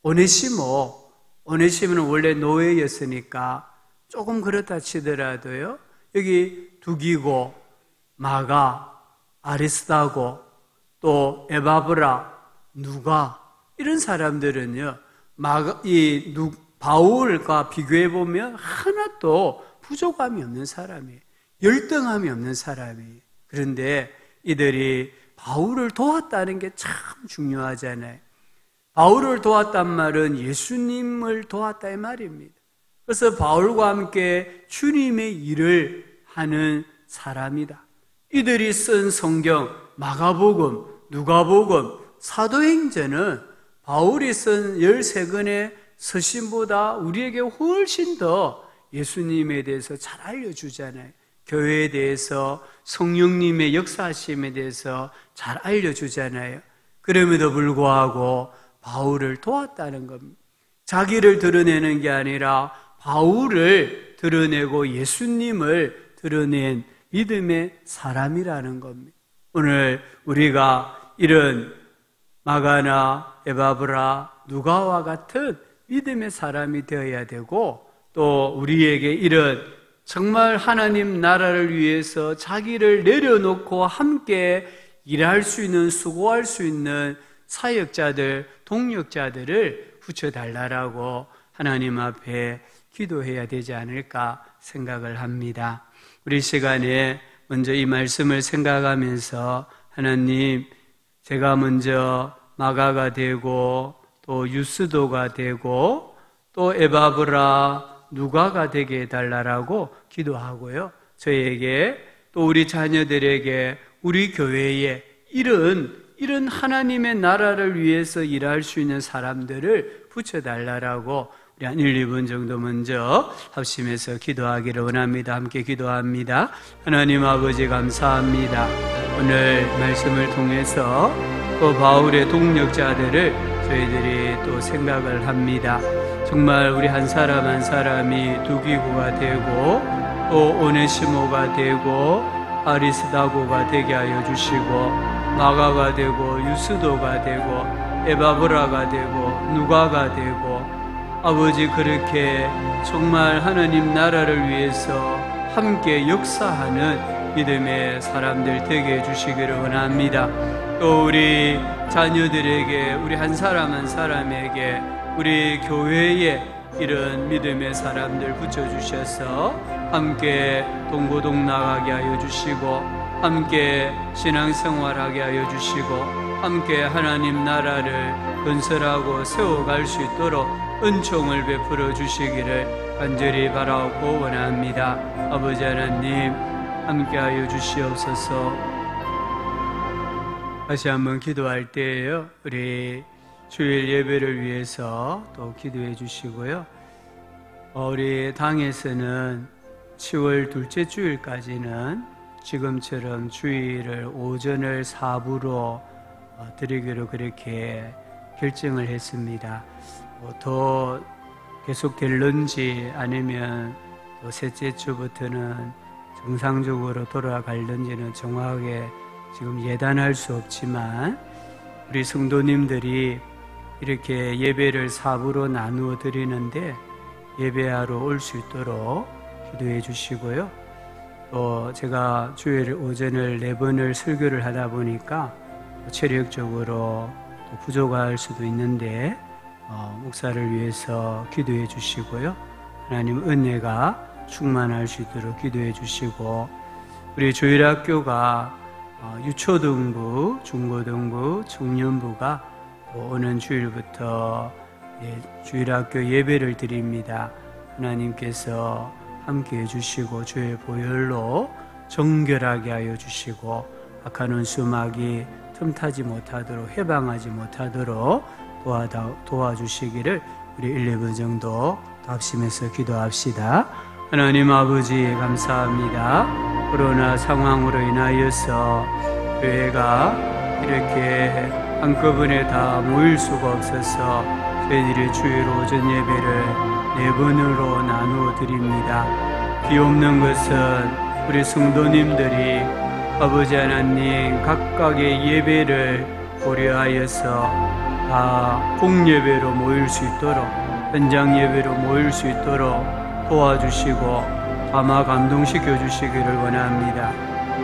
[SPEAKER 2] 오네시모는 원래 노예였으니까 조금 그렇다 치더라도요, 여기 두기고, 마가, 아리스타고, 또 에바브라, 누가, 이런 사람들은요, 바울과 비교해보면 하나도 부족함이 없는 사람이에요. 열등함이 없는 사람이에요. 그런데 이들이 바울을 도왔다는 게 참 중요하잖아요. 바울을 도왔단 말은 예수님을 도왔다 이 말입니다. 그래서 바울과 함께 주님의 일을 하는 사람이다. 이들이 쓴 성경, 마가복음, 누가복음, 사도행전은 바울이 쓴 13권의 서신보다 우리에게 훨씬 더 예수님에 대해서 잘 알려주잖아요. 교회에 대해서, 성령님의 역사하심에 대해서 잘 알려주잖아요. 그럼에도 불구하고 바울을 도왔다는 겁니다. 자기를 드러내는 게 아니라 바울을 드러내고 예수님을 드러낸 믿음의 사람이라는 겁니다. 오늘 우리가 이런 마가나 에바브라, 누가와 같은 믿음의 사람이 되어야 되고, 또 우리에게 이런 정말 하나님 나라를 위해서 자기를 내려놓고 함께 일할 수 있는, 수고할 수 있는 사역자들, 동력자들을 붙여달라고 하나님 앞에 기도해야 되지 않을까 생각을 합니다. 우리 시간에 먼저 이 말씀을 생각하면서 하나님, 제가 먼저 마가가 되고 또 유스도가 되고 또 에바브라, 누가가 되게 해달라고 기도하고요. 저에게 또 우리 자녀들에게 우리 교회에 이런 하나님의 나라를 위해서 일할 수 있는 사람들을 붙여달라고 우리 한 1, 2분 정도 먼저 합심해서 기도하기를 원합니다. 함께 기도합니다. 하나님 아버지 감사합니다. 오늘 말씀을 통해서 또 바울의 동력자들을 저희들이 또 생각을 합니다. 정말 우리 한 사람 한 사람이 두기고가 되고 또 오네시모가 되고 아리스다고가 되게 하여 주시고 마가가 되고 유스도가 되고 에바브라가 되고 누가가 되고 아버지, 그렇게 정말 하나님 나라를 위해서 함께 역사하는 믿음의 사람들 되게 해주시기를 원합니다. 또 우리 자녀들에게, 우리 한 사람 한 사람에게, 우리 교회에 이런 믿음의 사람들 붙여주셔서 함께 동고동락하게 하여 주시고 함께 신앙생활하게 하여 주시고 함께 하나님 나라를 건설하고 세워갈 수 있도록 은총을 베풀어 주시기를 간절히 바라고 원합니다. 아버지 하나님, 함께 하여 주시옵소서. 다시 한번 기도할 때에요, 우리 주일 예배를 위해서 또 기도해 주시고요. 우리 당에서는 10월 둘째 주일까지는 지금처럼 주일을 오전을 4부로 드리기로 그렇게 결정을 했습니다. 더 계속 될런지 아니면 또 셋째 주부터는 정상적으로 돌아갈런지는 정확하게 지금 예단할 수 없지만 우리 성도님들이 이렇게 예배를 4부로 나누어 드리는데 예배하러 올 수 있도록 기도해 주시고요. 또 제가 주일 오전을 4번을 설교를 하다 보니까 체력적으로 또 부족할 수도 있는데 목사를 위해서 기도해 주시고요. 하나님 은혜가 충만할 수 있도록 기도해 주시고 우리 주일학교가 유초등부, 중고등부, 청년부가 오는 주일부터 주일학교 예배를 드립니다. 하나님께서 함께해 주시고 주의 보혈로 정결하게 하여 주시고 악한 원수마귀 틈타지 못하도록 해방하지 못하도록 도와주시기를 우리 1, 2분 정도 합심해서 기도합시다. 하나님 아버지 감사합니다. 코로나 상황으로 인하여서 교회가 이렇게 한꺼번에 다 모일 수가 없어서 저희들이 주일 오전 예배를 4번으로 나누어 드립니다. 비 없는 것은 우리 성도님들이 아버지 하나님 각각의 예배를 고려하여서 다 공예배로 모일 수 있도록 현장 예배로 모일 수 있도록 도와주시고 아마 감동시켜 주시기를 원합니다.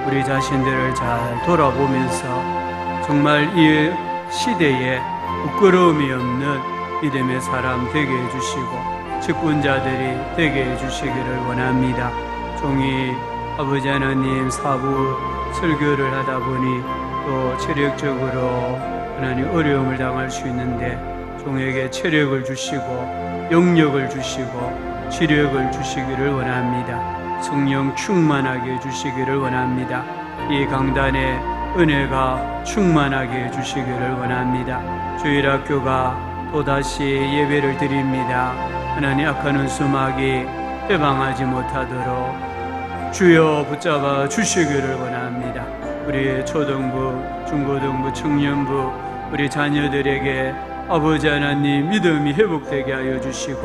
[SPEAKER 2] 우리 자신들을 잘 돌아보면서 정말 이 시대에 부끄러움이 없는 믿음의 사람 되게 해주시고 직분자들이 되게 해주시기를 원합니다. 종이 아버지 하나님 사부 설교를 하다 보니 또 체력적으로 하나님 어려움을 당할 수 있는데 종에게 체력을 주시고 영력을 주시고 지력을 주시기를 원합니다. 성령 충만하게 해주시기를 원합니다. 이 강단에 은혜가 충만하게 해주시기를 원합니다. 주일학교가 또다시 예배를 드립니다. 하나님 악한 수막이 해방하지 못하도록 주여 붙잡아 주시기를 원합니다. 우리 초등부, 중고등부, 청년부 우리 자녀들에게 아버지 하나님 믿음이 회복되게 하여 주시고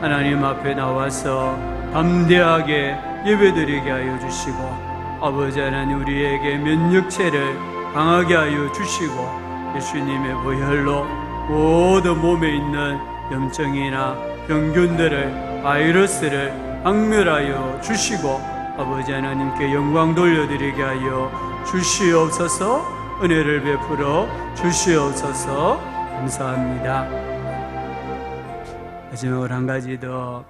[SPEAKER 2] 하나님 앞에 나와서 담대하게 예배드리게 하여 주시고 아버지 하나님 우리에게 면역체를 강하게 하여 주시고 예수님의 보혈로 모든 몸에 있는 염증이나 병균들을 바이러스를 박멸하여 주시고 아버지 하나님께 영광 돌려드리게 하여 주시옵소서. 은혜를 베풀어 주시옵소서. 감사합니다. 마지막으로 한 가지 더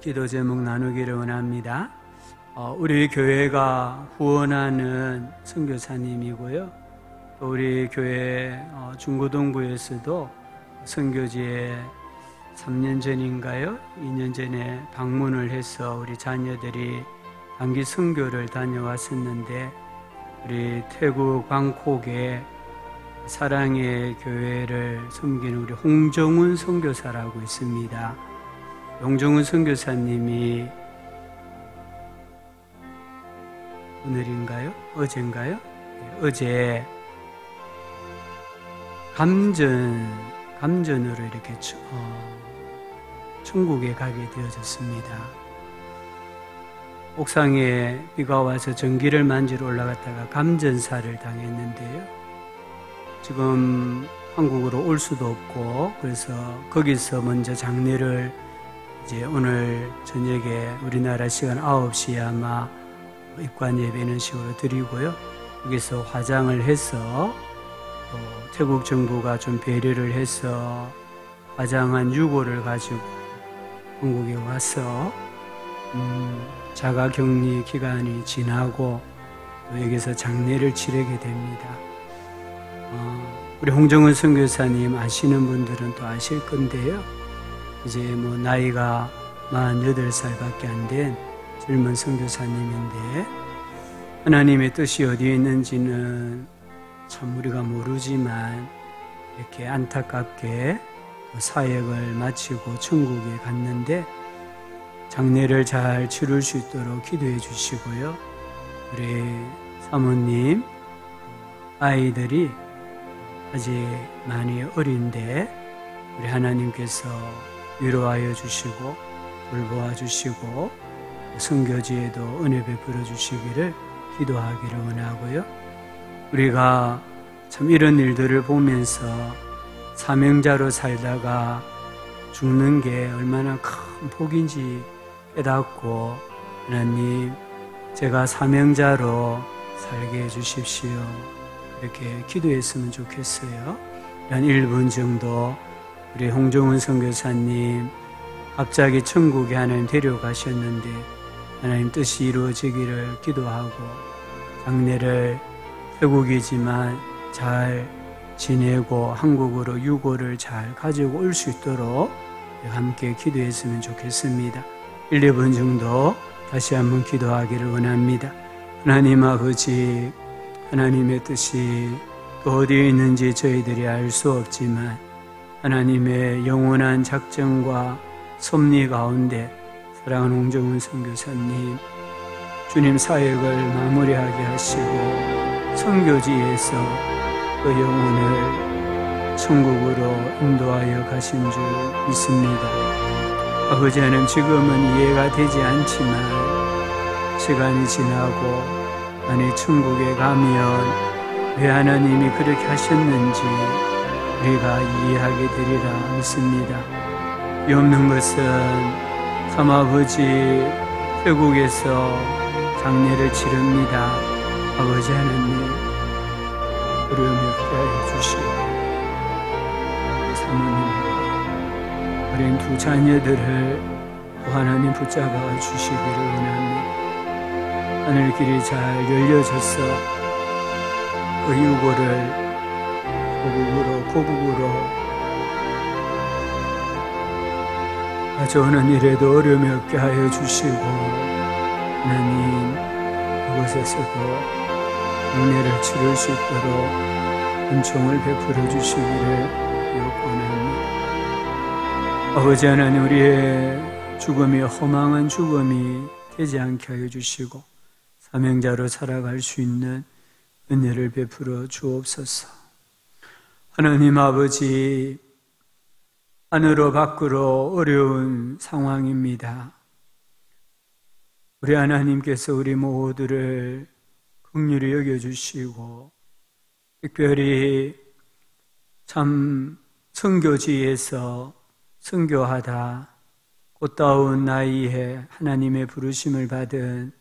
[SPEAKER 2] 기도 제목 나누기를 원합니다. 우리 교회가 후원하는 선교사님이고요. 또 우리 교회 중고등부에서도 선교지에 3년 전인가요? 2년 전에 방문을 해서 우리 자녀들이 단기 선교를 다녀왔었는데 우리 태국 방콕에 사랑의 교회를 섬기는 우리 홍정훈 선교사라고 있습니다. 홍정훈 선교사님이 오늘인가요? 어젠가요? 어제 감전으로 이렇게 천국에 가게 되어졌습니다. 옥상에 비가 와서 전기를 만지러 올라갔다가 감전사를 당했는데요. 지금 한국으로 올 수도 없고 그래서 거기서 먼저 장례를 이제 오늘 저녁에 우리나라 시간 9시에 아마 입관 예배는 식으로 드리고요. 거기서 화장을 해서 또 태국 정부가 좀 배려를 해서 화장한 유골을 가지고 한국에 와서 자가격리 기간이 지나고 또 여기서 장례를 치르게 됩니다. 우리 홍정은 선교사님 아시는 분들은 또 아실 건데요. 이제 뭐 나이가 48살밖에 안 된 젊은 선교사님인데 하나님의 뜻이 어디에 있는지는 참 우리가 모르지만 이렇게 안타깝게 사역을 마치고 천국에 갔는데 장례를 잘 치룰 수 있도록 기도해 주시고요. 우리 사모님 아이들이 아직 많이 어린데 우리 하나님께서 위로하여 주시고 돌보아 주시고 선교지에도 은혜 베풀어 주시기를 기도하기를 원하고요. 우리가 참 이런 일들을 보면서 사명자로 살다가 죽는 게 얼마나 큰 복인지 깨닫고 하나님 제가 사명자로 살게 해주십시오. 이렇게 기도했으면 좋겠어요. 한 1분 정도 우리 홍정훈 선교사님 갑자기 천국에 하나님 데려가셨는데 하나님 뜻이 이루어지기를 기도하고 장례를 태국이지만 잘 지내고 한국으로 유고를 잘 가지고 올 수 있도록 함께 기도했으면 좋겠습니다. 1, 2분 정도 다시 한번 기도하기를 원합니다. 하나님 아버지, 하나님의 뜻이 또 어디에 있는지 저희들이 알 수 없지만 하나님의 영원한 작정과 섭리 가운데 사랑하는 홍정훈 선교사님 주님 사역을 마무리하게 하시고 선교지에서 그 영혼을 천국으로 인도하여 가신 줄 믿습니다. 아버지 하나님 지금은 이해가 되지 않지만 시간이 지나고 아니 천국에 가면 왜 하나님이 그렇게 하셨는지 우리가 이해하게 되리라 믿습니다. 이 없는 것은 참 아버지 태국에서 장례를 치릅니다. 아버지 하나님 어려움이 없게 하여 주시고 사모님과 어린 두 자녀들을 또 하나님 붙잡아 주시기를 원합니다. 하늘길이 잘 열려져서 그 유고를 고국으로 가져오는 일에도 어려움이 없게 하여 주시고, 하나님 그곳에서도 은혜를 치를 수 있도록 은총을 베풀어 주시기를 요구합니다. 아버지 하나님, 우리의 죽음이 허망한 죽음이 되지 않게 하여 주시고 사명자로 살아갈 수 있는 은혜를 베풀어 주옵소서. 하나님 아버지, 안으로 밖으로 어려운 상황입니다. 우리 하나님께서 우리 모두를 긍휼히 여겨주시고, 특별히 참 선교지에서 선교하다 꽃다운 나이에 하나님의 부르심을 받은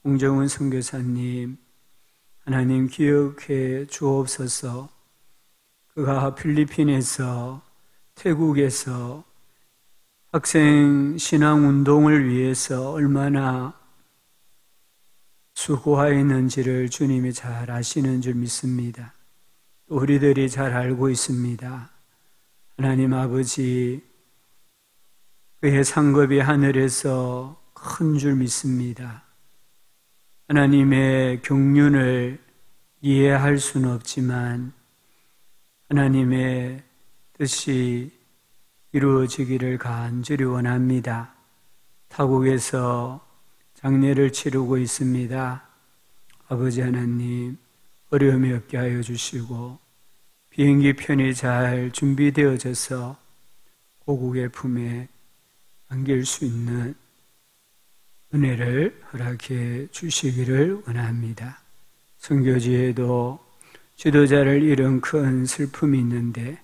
[SPEAKER 2] 홍정훈 선교사님, 하나님 기억해 주옵소서. 그가 필리핀에서, 태국에서 학생 신앙운동을 위해서 얼마나 수고하였는지를 주님이 잘 아시는 줄 믿습니다. 또 우리들이 잘 알고 있습니다. 하나님 아버지, 그의 상급이 하늘에서 큰 줄 믿습니다. 하나님의 경륜을 이해할 수는 없지만 하나님의 뜻이 이루어지기를 간절히 원합니다. 타국에서 장례를 치르고 있습니다. 아버지 하나님, 어려움이 없게 하여 주시고 비행기 편이 잘 준비되어져서 고국의 품에 안길 수 있는 은혜를 허락해 주시기를 원합니다. 선교지에도 지도자를 잃은 큰 슬픔이 있는데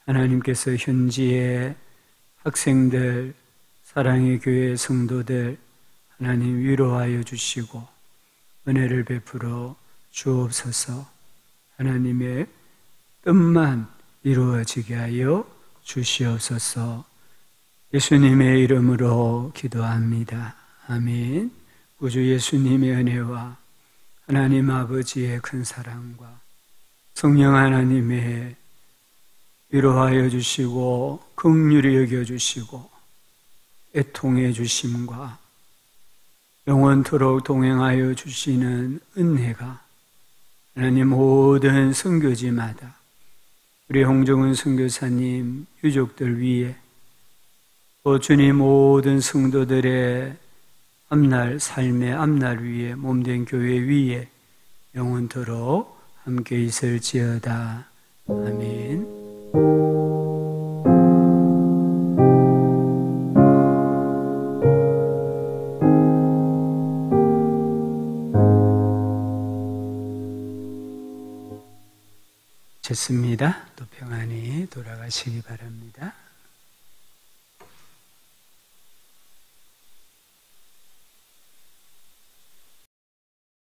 [SPEAKER 2] 하나님께서 현지의 학생들, 사랑의 교회 성도들 하나님 위로하여 주시고 은혜를 베풀어 주옵소서. 하나님의 뜻만 이루어지게 하여 주시옵소서. 예수님의 이름으로 기도합니다. 아멘. 우주 예수님의 은혜와 하나님 아버지의 큰 사랑과 성령 하나님의 위로하여 주시고 긍휼히 여겨 주시고 애통해 주심과 영원토록 동행하여 주시는 은혜가 하나님 모든 선교지마다 우리 홍정훈 선교사님 유족들 위에 또 주님 모든 성도들의 앞날 삶의 앞날 위에 몸된 교회 위에 영원토록 함께 있을지어다. 아멘. 좋습니다. 또 평안히 돌아가시기 바랍니다.